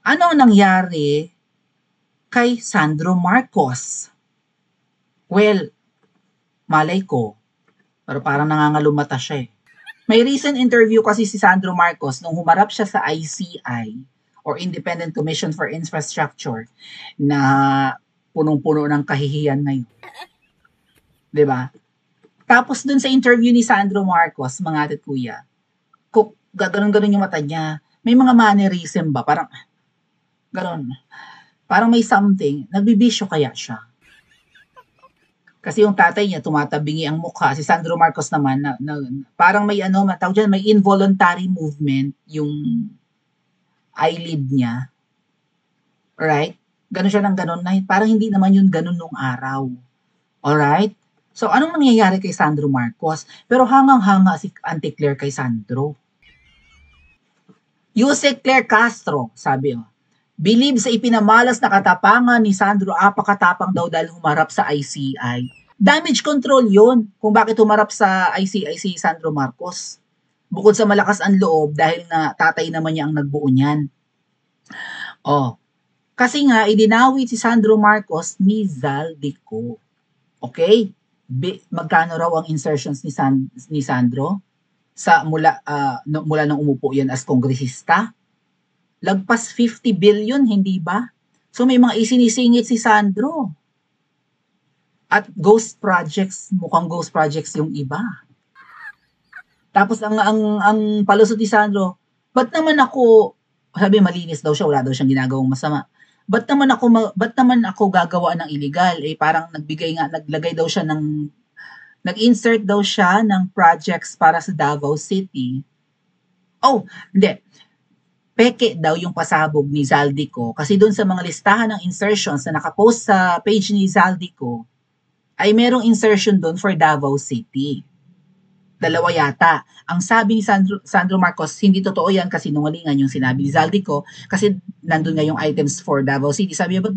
Ano ang nangyari kay Sandro Marcos? Well, malay ko, pero parang nangangalumata siya eh. May recent interview kasi si Sandro Marcos nung humarap siya sa ICI or Independent Commission for Infrastructure na punong-puno ng kahihiyan ngayon. 'Di ba? Tapos dun sa interview ni Sandro Marcos, mga atit kuya, kung gaganon-ganon yung mata niya, may mga mannerism ba? Parang, ganon. Parang may something, nagbibisyo kaya siya. Kasi yung tatay niya, tumatabingi ang mukha. Si Sandro Marcos naman, parang may matawag dyan, may involuntary movement yung eyelid niya. Alright? Ganon siya ng ganon na parang hindi naman yun ganon nung araw. Alright? So, anong nangyayari kay Sandro Marcos? Pero hangang-hanga si Auntie Claire kay Sandro. Yusek Claire Castro, sabi believe sa ipinamalas na katapangan ni Sandro, apakatapang daw dahil humarap sa ICI. Damage control yun kung bakit humarap sa ICI si Sandro Marcos. Bukod sa malakas ang loob dahil na tatay naman niya ang nagbuo niyan. Kasi nga, idinawit si Sandro Marcos ni Zaldico. Okay? Magkano raw ang insertions ni Sandro? Mula nang umupo yan as kongresista? Lagpas 50 billion, hindi ba? So may mga isinisingit si Sandro. At ghost projects, mukhang ghost projects yung iba. Tapos ang palusot ni Sandro, ba't naman ako, sabi malinis daw siya, wala daw siyang ginagawang masama. Ba't naman ako gagawa ng illegal? Parang nag-insert daw siya ng projects para sa Davao City. Hindi. Peke daw yung pasabog ni Zaldico kasi doon sa mga listahan ng insertions na nakapost sa page ni Zaldico ay merong insertion doon for Davao City. Dalawa yata. Ang sabi ni Sandro Marcos, hindi totoo yan kasi nungalingan yung sinabi ni Zaldico kasi nandun nga yung items for Davao City. Sabi niya, ba't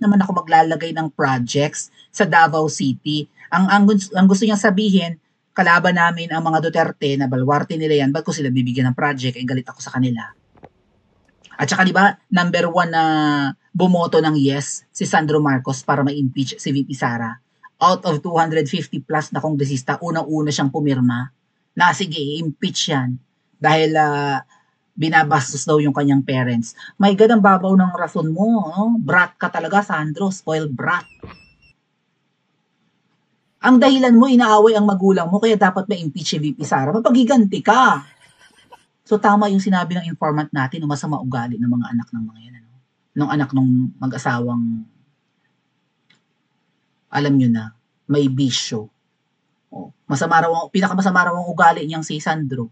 naman ako maglalagay ng projects sa Davao City? Ang gusto niyang sabihin, kalaban namin ang mga Duterte na balwarte nila yan, ba't ko sila bibigyan ng project? Galit ako sa kanila. At saka di ba, number 1 na bumoto ng yes si Sandro Marcos para ma-impeach si VP Sara. Out of 250 plus na kongresista, unang-una siyang pumirma na sige, i-impeach yan dahil binabastos daw yung kanyang parents. My God, ang babaw ng rason mo. No? Brat ka talaga, Sandro. Spoiled brat. Ang dahilan mo, inaaway ang magulang mo, kaya dapat ma-impeach si VP Sara. Mapagiganti ka. So tama yung sinabi ng informant natin, no, masama ugali ng mga anak ng mga yan. Nung anak ng mag-asawang, alam nyo na, may bisyo. Pinakamasama raw ang ugali niyang si Sandro.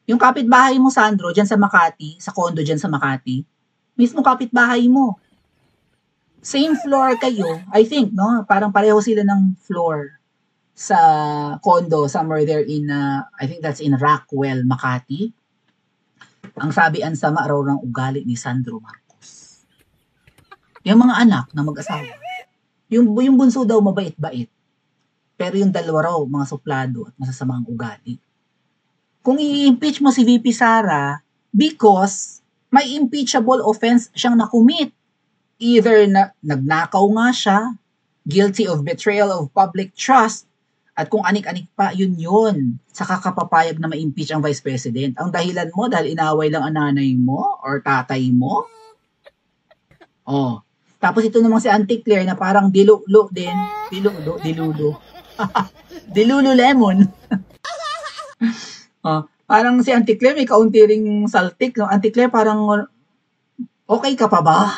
Yung kapitbahay mo, Sandro, dyan sa Makati, sa condo dyan sa Makati, mismo kapitbahay mo. Same floor kayo, I think, no? Parang pareho sila ng floor sa condo somewhere there in, I think that's in Rockwell, Makati. Ang sabi, ang sama raw ng ugali ni Sandro Marcos. Yung mga anak na mag-asawa. Yung bunso daw mabait-bait. Pero yung dalawa raw, mga suplado at masasamang ugali. Kung i-impeach mo si VP Sara, because may impeachable offense siyang nakumit. Either nagnakaw nga siya, guilty of betrayal of public trust, at kung anik-anik pa, yun, sa kakapapayag na ma-impeach ang Vice President. Ang dahilan mo, dahil inaway lang ang nanay mo or tatay mo. Tapos ito namang si Auntie Claire na parang dilulo din. Dilulo. Dilulo lemon. Parang si Auntie Claire may kaunti ring saltik. No? Auntie Claire parang, okay ka pa ba?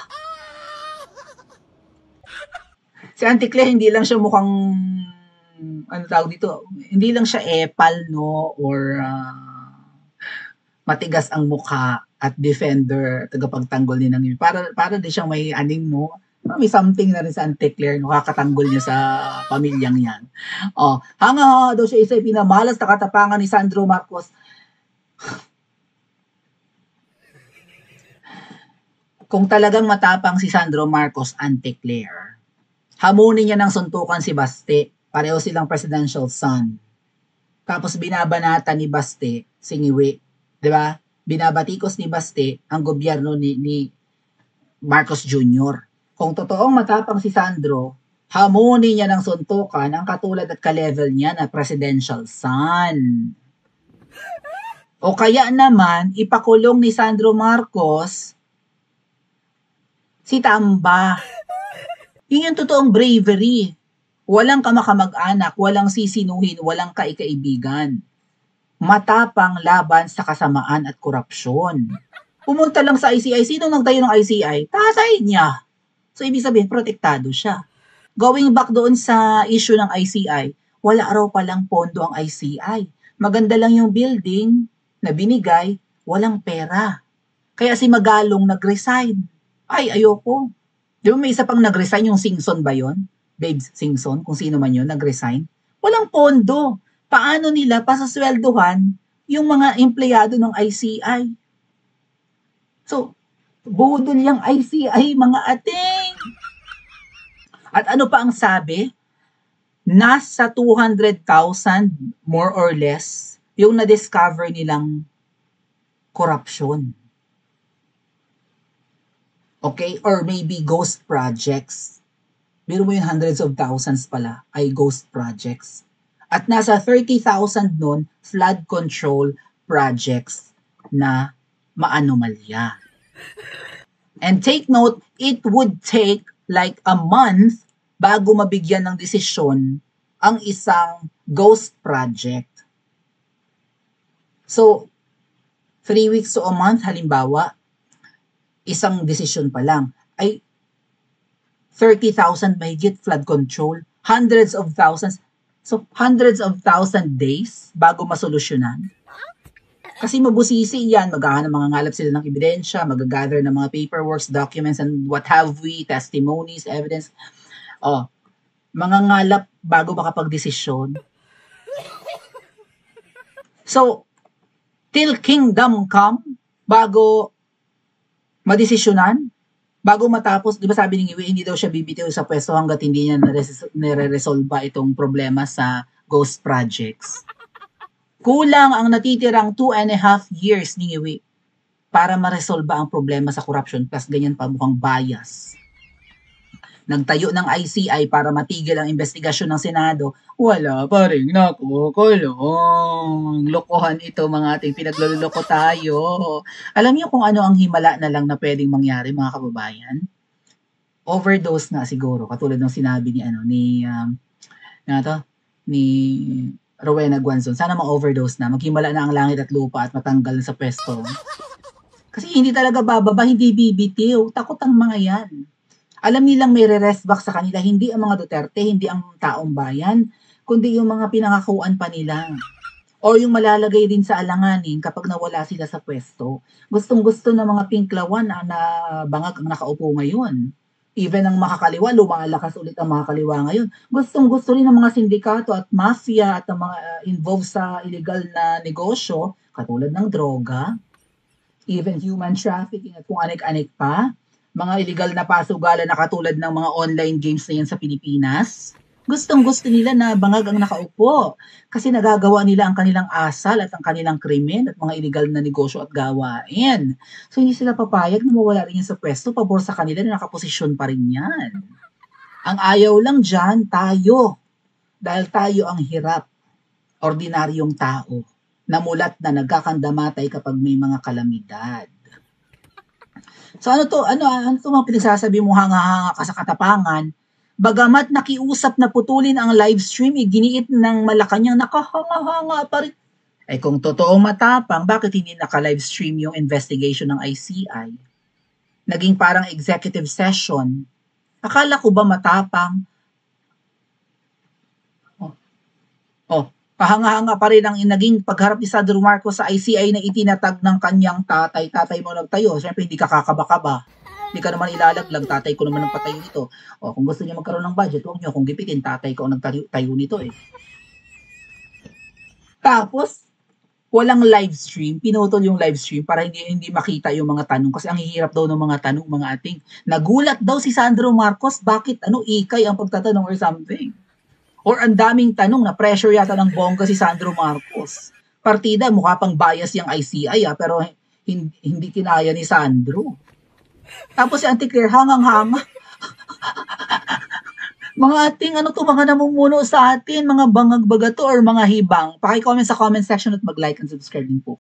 Si Auntie Claire hindi lang siya mukhang hindi lang siya epal, no, or matigas ang mukha at defender, tagapagtanggol din ng para din siyang may aning, no, may something na rin sa Auntie Claire, no, kakatanggol niya sa pamilyang yan. Hanga daw siya isa pinamalas na katapangan ni Sandro Marcos. Kung talagang matapang si Sandro Marcos, Auntie Claire, hamunin niya ng suntukan si Baste. Pareho silang presidential son. Tapos binabanata ni Baste si Ngiwi. Di ba? binabatikos ni Baste ang gobyerno ni Marcos Jr. Kung totoong matapang si Sandro, hamunin niya ng suntukan ang katulad at ka-level niya na presidential son. O kaya naman, ipakulong ni Sandro Marcos si Tamba. Yun yung totoong bravery. Walang kamakamag-anak, walang sisinuhin, walang kaikaibigan. Matapang laban sa kasamaan at korupsyon. Pumunta lang sa ICI. Sino nagtayo ng ICI? Tatay niya. So, ibig sabihin, protektado siya. Going back doon sa issue ng ICI, wala raw palang pondo ang ICI. Maganda lang yung building na binigay, walang pera. Kaya si Magalong nag-resign. Ay, ayoko. Di ba may isa pang nag-resign, yung Singson ba yon? Babes Singson, kung sino man yun, nag-resign. Walang pondo. Paano nila pasasweldohan yung mga empleyado ng ICI? So, budol yung ICI, mga ating. At ano pa ang sabi? Nasa 200,000 more or less yung na-discover nilang corruption. Okay? Or maybe ghost projects. Biro mo yung hundreds of thousands pala ay ghost projects. At nasa 30,000 nun, flood control projects na maanomalya. And take note, it would take like a month bago mabigyan ng desisyon ang isang ghost project. So, 3 weeks to a month, halimbawa, isang desisyon pa lang ay 30,000 mahigit flood control, hundreds of thousands. So, hundreds of thousand days bago masolusyonan. Kasi mabusisi yan, mga ngalap sila ng ebidensya, magagather ng mga paperworks, documents, and what have we, testimonies, evidence. Mga ngalap bago makapag-desisyon. So, till kingdom come, bago madesisyonan, bago matapos, di ba sabi ni Iwi, hindi daw siya bibitiw sa pwesto hanggat hindi niya nare-resolve itong problema sa ghost projects. Kulang ang natitirang 2.5 years ni Iwi para ma-resolve ang problema sa corruption, plus ganyan pa mukhang bias. Nagtayo ng ICI para matigil ang investigasyon ng Senado, wala pa rin nakukulong. Lokohan ito, mga ating pinagluloko tayo. Alam niyo kung ano ang himala na lang na pwedeng mangyari, mga kababayan? Overdose na siguro, katulad ng sinabi ni Rowena Guanzon. Sana ma-overdose na, maghimala na ang langit at lupa at matanggal sa pwesto. Kasi hindi talaga bababa, hindi bibitiw. Takot ang mga yan. Alam nilang may re-rest back sa kanila, hindi ang mga Duterte, hindi ang taong bayan, kundi yung mga pinangakuan pa nila. O yung malalagay din sa alanganin kapag nawala sila sa pwesto. Gustong-gusto ng mga pinklawan na bangag ang nakaupo ngayon. Even ang makakaliwa, lumalakas ulit ang makakaliwa ngayon. Gustong-gusto rin ng mga sindikato at mafia at ang mga involved sa illegal na negosyo, katulad ng droga, even human trafficking at kung anik-anik pa, mga illegal na pasugalan na katulad ng mga online games na yan sa Pilipinas. Gustong-gusto nila na bangag ang nakaupo kasi nagagawa nila ang kanilang asal at ang kanilang krimen at mga illegal na negosyo at gawain. So hindi sila papayag na mawala rin yan sa pwesto, pabor sa kanila na nakaposisyon pa rin yan. Ang ayaw lang dyan, tayo. Dahil tayo ang hirap, ordinaryong tao, namulat na nagkakandamatay kapag may mga kalamidad. So ano to mga pinagsasabi mo hanga-hanga ka sa katapangan, bagamat nakiusap na putulin ang live stream, giniit ng Malacanang nakahanga-hanga pa rin. Ay kung totoong matapang, bakit hindi naka-live stream yung investigation ng ICI? Naging parang executive session. Akala ko ba matapang? Kahanga-hanga pa rin ang naging pagharap ni Sandro Marcos sa ICI na itinatag ng kanyang tatay. Tatay mo nagtayo. Siyempre, hindi ka kakaba-kaba. Hindi ka naman ilalaglag. Tatay ko naman ang patayo nito. Kung gusto niya magkaroon ng budget, huwag niyo akong gipitin. Tatay ko ang nagtayo nito eh. Tapos, walang live stream. Pinutol yung live stream para hindi makita yung mga tanong. Kasi ang hihirap daw ng mga tanong, mga ating. Nagulat daw si Sandro Marcos. Bakit ikay ang pagtatanong or something? Or ang daming tanong na pressure yata ng bongga si Sandro Marcos. Partida, mukha pang bias yung ICI pero hindi kinaya ni Sandro. Tapos si Auntie Claire hangang-hanga. Mga ating ano 'to, mga namumuno sa atin, mga bangag ba 'to or mga hibang? Paki-comment sa comment section at mag-like and subscribe din po.